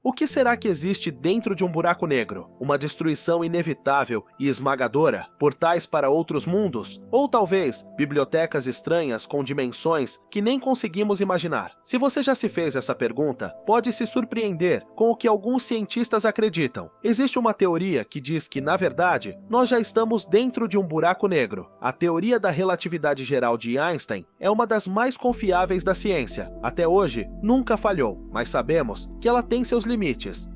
O que será que existe dentro de um buraco negro? Uma destruição inevitável e esmagadora? Portais para outros mundos? Ou talvez bibliotecas estranhas com dimensões que nem conseguimos imaginar? Se você já se fez essa pergunta, pode se surpreender com o que alguns cientistas acreditam. Existe uma teoria que diz que, na verdade, nós já estamos dentro de um buraco negro. A teoria da relatividade geral de Einstein é uma das mais confiáveis da ciência. Até hoje, nunca falhou, mas sabemos que ela tem seus limites.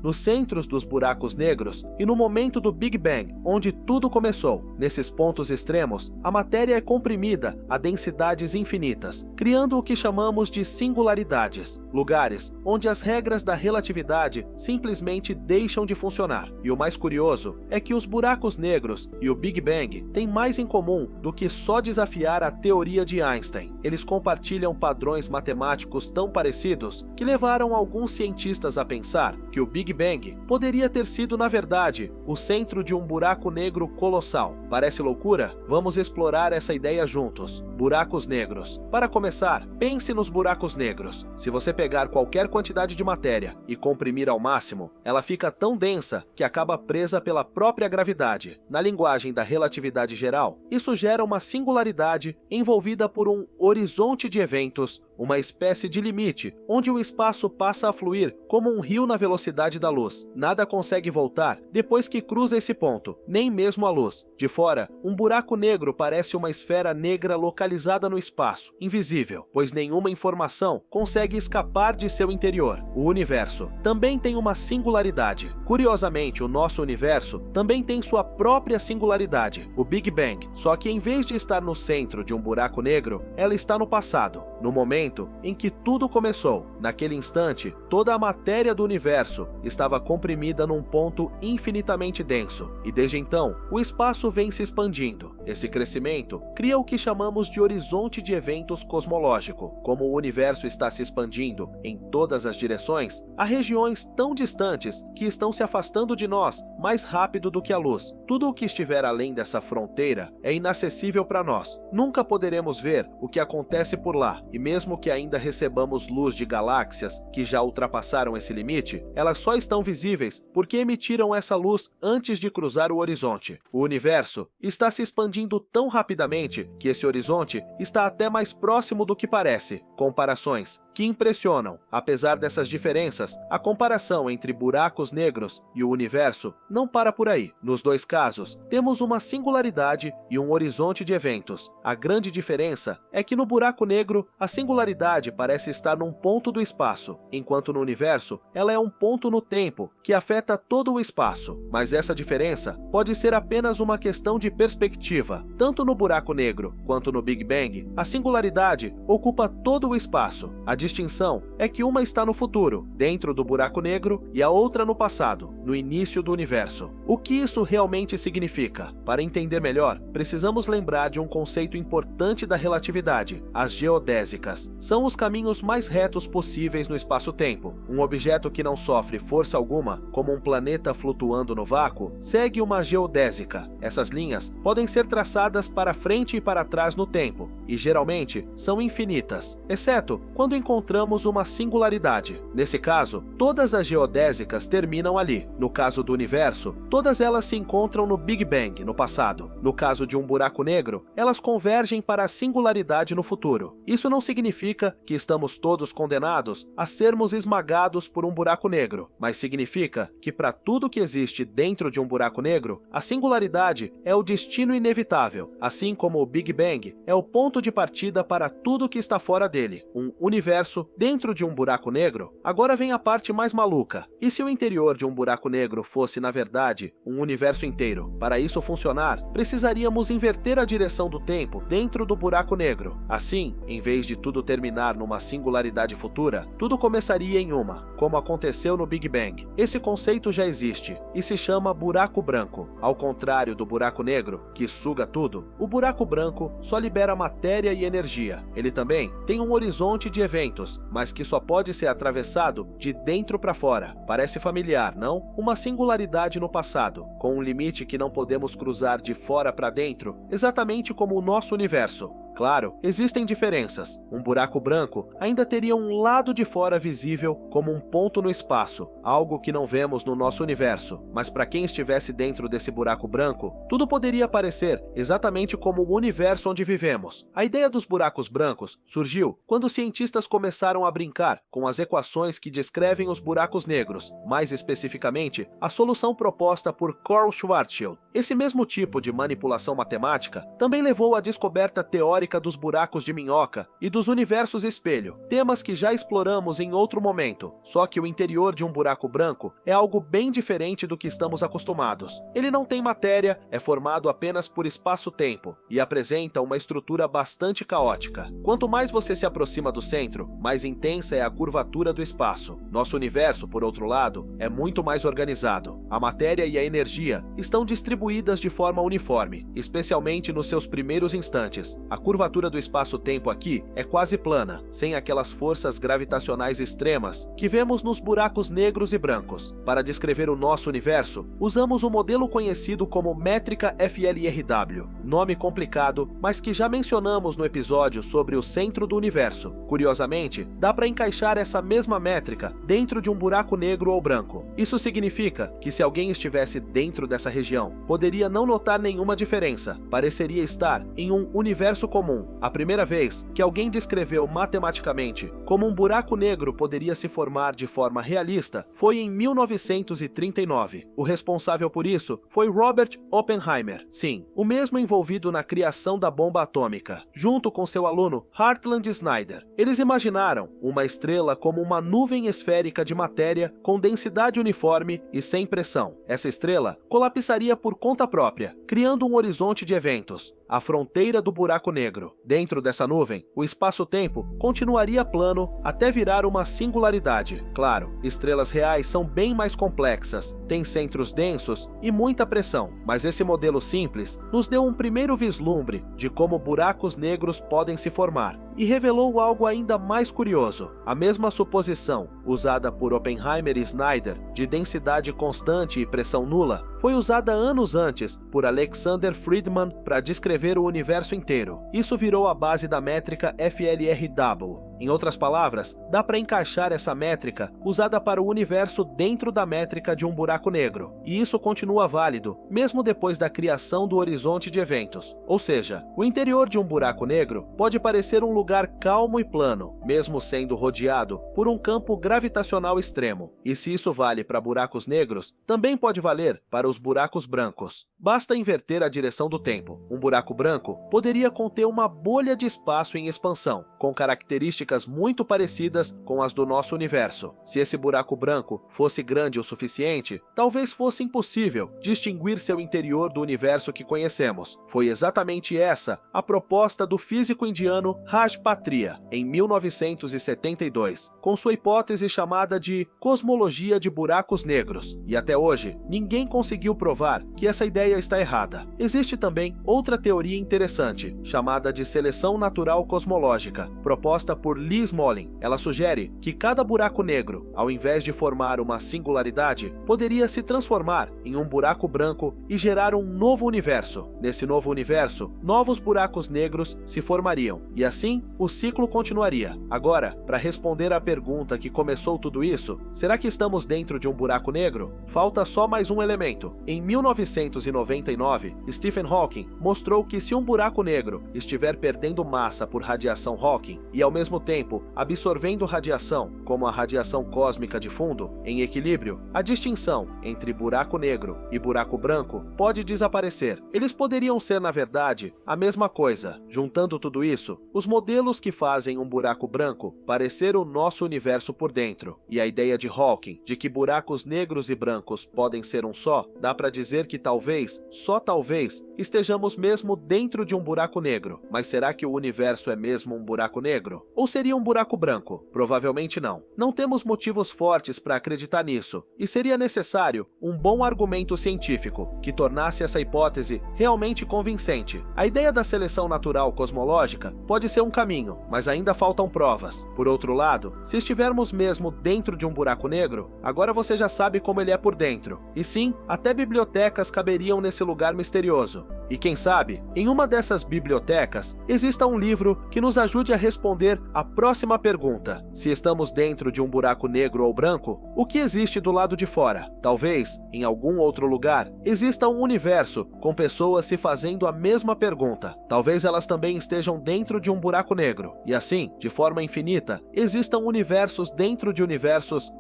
Nos centros dos buracos negros e no momento do Big Bang, onde tudo começou, nesses pontos extremos, a matéria é comprimida a densidades infinitas, criando o que chamamos de singularidades, lugares onde as regras da relatividade simplesmente deixam de funcionar. E o mais curioso é que os buracos negros e o Big Bang têm mais em comum do que só desafiar a teoria de Einstein. Eles compartilham padrões matemáticos tão parecidos que levaram alguns cientistas a pensar que o Big Bang poderia ter sido, na verdade, o centro de um buraco negro colossal. Parece loucura? Vamos explorar essa ideia juntos. Buracos negros. Para começar, pense nos buracos negros. Se você pegar qualquer quantidade de matéria e comprimir ao máximo, ela fica tão densa que acaba presa pela própria gravidade. Na linguagem da relatividade geral, isso gera uma singularidade envolvida por um horizonte de eventos, uma espécie de limite, onde o espaço passa a fluir como um rio na velocidade da luz. Nada consegue voltar depois que cruza esse ponto, nem mesmo a luz. De fora, um buraco negro parece uma esfera negra localizada no espaço, invisível, pois nenhuma informação consegue escapar de seu interior. O universo também tem uma singularidade. Curiosamente, o nosso universo também tem sua própria singularidade, o Big Bang, só que em vez de estar no centro de um buraco negro, ela está no passado, no momento em que tudo começou. Naquele instante, toda a matéria do universo estava comprimida num ponto infinitamente denso, e desde então, o espaço vem se expandindo. Esse crescimento cria o que chamamos de horizonte de eventos cosmológico. Como o universo está se expandindo em todas as direções, há regiões tão distantes que estão se afastando de nós mais rápido do que a luz. Tudo o que estiver além dessa fronteira é inacessível para nós. Nunca poderemos ver o que acontece por lá, e mesmo que ainda recebamos luz de galáxias que já ultrapassaram esse limite, elas só estão visíveis porque emitiram essa luz antes de cruzar o horizonte. O universo está se expandindo tão rapidamente que esse horizonte está até mais próximo do que parece. Comparações que impressionam. Apesar dessas diferenças, a comparação entre buracos negros e o universo não para por aí. Nos dois casos, temos uma singularidade e um horizonte de eventos. A grande diferença é que no buraco negro, a singularidade parece estar num ponto do espaço, enquanto no universo, ela é um ponto no tempo que afeta todo o espaço. Mas essa diferença pode ser apenas uma questão de perspectiva. Tanto no buraco negro quanto no Big Bang, a singularidade ocupa todo o espaço. A distinção é que uma está no futuro, dentro do buraco negro, e a outra no passado, no início do universo. O que isso realmente significa? Para entender melhor, precisamos lembrar de um conceito importante da relatividade, as geodésicas. São os caminhos mais retos possíveis no espaço-tempo. Um objeto que não sofre força alguma, como um planeta flutuando no vácuo, segue uma geodésica. Essas linhas podem ser traçadas para frente e para trás no tempo, e geralmente são infinitas, exceto quando encontramos uma singularidade. Nesse caso, todas as geodésicas terminam ali. No caso do universo, todas elas se encontram no Big Bang, no passado. No caso de um buraco negro, elas convergem para a singularidade no futuro. Isso não significa que estamos todos condenados a sermos esmagados por um buraco negro, mas significa que para tudo que existe dentro de um buraco negro, a singularidade é o destino inevitável, assim como o Big Bang é o ponto de partida para tudo que está fora dele. Um universo dentro de um buraco negro. Agora vem a parte mais maluca. E se o interior de um buraco negro fosse, na verdade, um universo inteiro? Para isso funcionar, precisaríamos inverter a direção do tempo dentro do buraco negro. Assim, em vez de tudo terminar numa singularidade futura, tudo começaria em uma, como aconteceu no Big Bang. Esse conceito já existe e se chama buraco branco. Ao contrário do buraco negro, que suga tudo, o buraco branco só libera matéria e energia. Ele também tem um horizonte de eventos, mas que só pode ser atravessado de dentro para fora. Parece familiar, não? Uma singularidade no passado, com um limite que não podemos cruzar de fora para dentro, exatamente como o nosso universo. Claro, existem diferenças. Um buraco branco ainda teria um lado de fora visível como um ponto no espaço, algo que não vemos no nosso universo. Mas para quem estivesse dentro desse buraco branco, tudo poderia parecer exatamente como o universo onde vivemos. A ideia dos buracos brancos surgiu quando os cientistas começaram a brincar com as equações que descrevem os buracos negros, mais especificamente, a solução proposta por Carl Schwarzschild. Esse mesmo tipo de manipulação matemática também levou à descoberta teórica dos buracos de minhoca e dos universos espelho, temas que já exploramos em outro momento, só que o interior de um buraco branco é algo bem diferente do que estamos acostumados. Ele não tem matéria, é formado apenas por espaço-tempo e apresenta uma estrutura bastante caótica. Quanto mais você se aproxima do centro, mais intensa é a curvatura do espaço. Nosso universo, por outro lado, é muito mais organizado. A matéria e a energia estão distribuídas de forma uniforme, especialmente nos seus primeiros instantes. A curvatura do espaço-tempo aqui é quase plana, sem aquelas forças gravitacionais extremas que vemos nos buracos negros e brancos. Para descrever o nosso universo, usamos o modelo conhecido como métrica FLRW, nome complicado, mas que já mencionamos no episódio sobre o centro do universo. Curiosamente, dá para encaixar essa mesma métrica dentro de um buraco negro ou branco. Isso significa que se alguém estivesse dentro dessa região, poderia não notar nenhuma diferença, pareceria estar em um universo comum. A primeira vez que alguém descreveu matematicamente como um buraco negro poderia se formar de forma realista foi em 1939. O responsável por isso foi Robert Oppenheimer, sim, o mesmo envolvido na criação da bomba atômica, junto com seu aluno Hartland Snyder. Eles imaginaram uma estrela como uma nuvem esférica de matéria com densidade uniforme e sem pressão. Essa estrela colapsaria por conta própria, criando um horizonte de eventos, a fronteira do buraco negro. Dentro dessa nuvem, o espaço-tempo continuaria plano até virar uma singularidade. Claro, estrelas reais são bem mais complexas, têm centros densos e muita pressão, mas esse modelo simples nos deu um primeiro vislumbre de como buracos negros podem se formar e revelou algo ainda mais curioso. A mesma suposição usada por Oppenheimer e Snyder de densidade constante e pressão nula foi usada anos antes por Alexander Friedman para descrever o universo inteiro. Isso virou a base da métrica FLRW. Em outras palavras, dá para encaixar essa métrica usada para o universo dentro da métrica de um buraco negro, e isso continua válido mesmo depois da criação do horizonte de eventos. Ou seja, o interior de um buraco negro pode parecer um lugar calmo e plano, mesmo sendo rodeado por um campo gravitacional extremo. E se isso vale para buracos negros, também pode valer para os buracos brancos. Basta inverter a direção do tempo. Um buraco branco poderia conter uma bolha de espaço em expansão, com características muito parecidas com as do nosso universo. Se esse buraco branco fosse grande o suficiente, talvez fosse impossível distinguir seu interior do universo que conhecemos. Foi exatamente essa a proposta do físico indiano Raj Patria, em 1972, com sua hipótese chamada de cosmologia de buracos negros. E até hoje, ninguém conseguiu provar que essa ideia está errada. Existe também outra teoria interessante, chamada de seleção natural cosmológica, proposta por Lee Smolin. Ela sugere que cada buraco negro, ao invés de formar uma singularidade, poderia se transformar em um buraco branco e gerar um novo universo. Nesse novo universo, novos buracos negros se formariam, e assim o ciclo continuaria. Agora, para responder à pergunta que começou tudo isso, será que estamos dentro de um buraco negro? Falta só mais um elemento. Em 1999, Stephen Hawking mostrou que se um buraco negro estiver perdendo massa por radiação Hawking e ao mesmo tempo absorvendo radiação, como a radiação cósmica de fundo, em equilíbrio, a distinção entre buraco negro e buraco branco pode desaparecer. Eles poderiam ser, na verdade, a mesma coisa. Juntando tudo isso, os modelos que fazem um buraco branco parecer o nosso universo por dentro, e a ideia de Hawking de que buracos negros e brancos podem ser um só, dá para dizer que talvez, só talvez, estejamos mesmo dentro de um buraco negro. Mas será que o universo é mesmo um buraco negro? Ou seria um buraco branco? Provavelmente não. Não temos motivos fortes para acreditar nisso, e seria necessário um bom argumento científico que tornasse essa hipótese realmente convincente. A ideia da seleção natural cosmológica pode ser um caminho, mas ainda faltam provas. Por outro lado, se estivermos mesmo dentro de um buraco negro, agora você já sabe como ele é por dentro. E sim, até bibliotecas caberiam nesse lugar misterioso. E quem sabe, em uma dessas bibliotecas, exista um livro que nos ajude a responder a próxima pergunta: se estamos dentro de um buraco negro ou branco, o que existe do lado de fora? Talvez, em algum outro lugar, exista um universo com pessoas se fazendo a mesma pergunta. Talvez elas também estejam dentro de um buraco negro. E assim, de forma infinita, existam universos dentro de universos